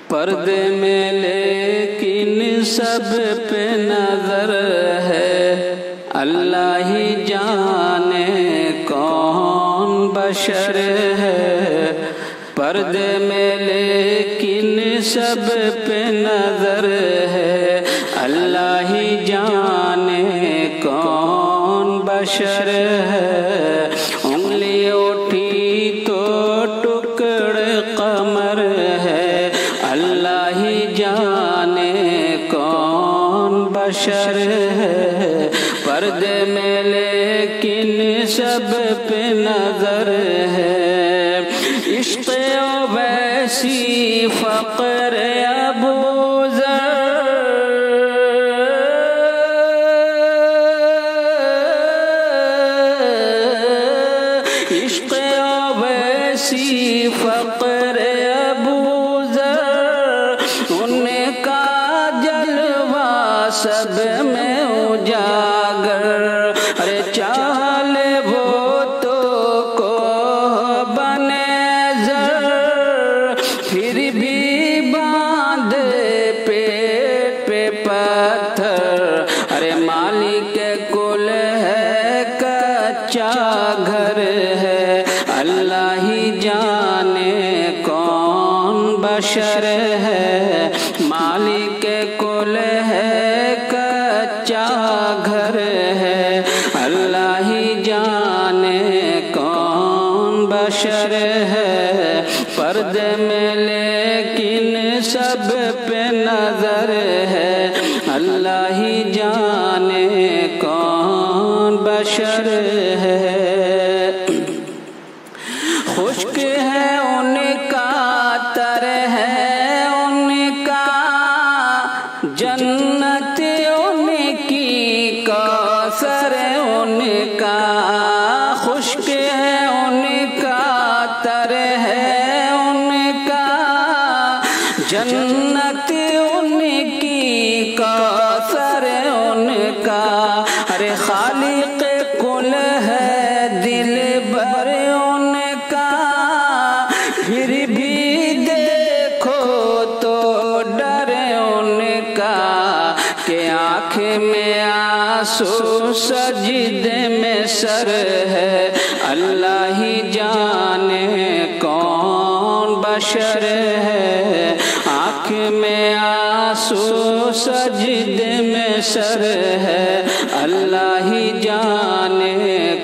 پردے میں لیکن سب پہ نظر ہے، اللہ ہی جانے کون بشر ہے۔ پردے میں لیکن سب پہ نظر ہے، اللہ ہی جانے کون بشر ہے۔ انگلی اٹھی تو ٹکڑے قمر ہے، اللہ ہی جانے کون بشر ہے۔ پردے میں لیکن سب پہ نظر ہے، عشق ویسی فقر ابو ذر، عشق ویسی فقر ابو ذر، ان کا جلوہ سب میں اجاگر، ارے چاہ لے وہ تو کو بنے زر، پھر بھی باندھ پیٹ پہ پتھر، ارے مالک کل ہے کچا گھر ہے، اللہ ہی جانے کون بشر ہے۔ مالک کل ہے کچا گھر ہے، اللہ ہی جانے کون بشر ہے۔ پردے میں لیکن سب پہ نظر ہے، اللہ ہی جانے کون بشر ہے۔ خشک ہے ان کا تر ہے ان کا، جنت ان کی کوثر ان کا، خشک ہے ان کا تر ہے ان کا، جنت ان کی کوثر ان کا، ارے خالق کل ہے دل بر ان کا، پھر بھی دیکھو تو ڈر ان کا، کہ آنکھ میں آنسو سجدے میں سر ہے، اللہ ہی جانے کون بشر ہے۔ آنکھ میں آنسو سجدے میں سر ہے، اللہ ہی جانے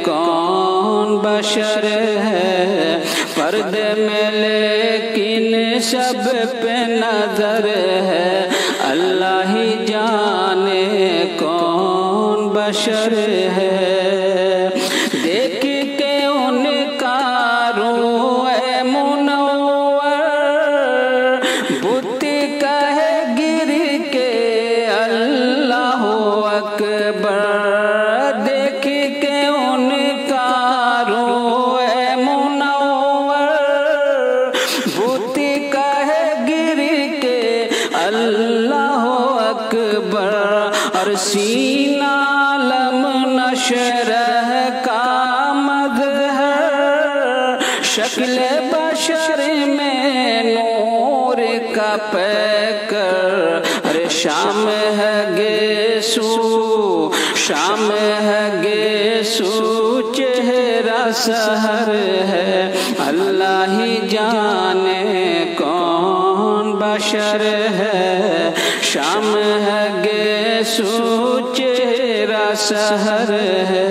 کون بشر ہے۔ پردے میں لیکن سب پہ نظر ہے، اللہ ہی جانے کون بشر ہے۔ دیکھ کے ان کا روح منور، بت کہے گر کے اللہ اکبر، دیکھ کے ان کا روح منور، بت کہے گر کے اللہ اکبر، اور سینہ لم نشرح کا مظہر، شکل بشر میں نور کا پیکر، ارے شام ہے گیسو، شام ہے گیسو، چہرہ سحر ہے، اللہ ہی جانے کون بشر ہے۔ شام ہے گیسو، چہرہ سحر ہے،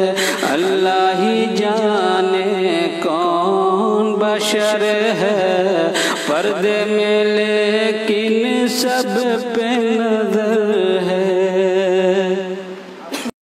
اللہ ہی جانے کون بشر ہے۔ پردے میں لیکن سب پہ نظر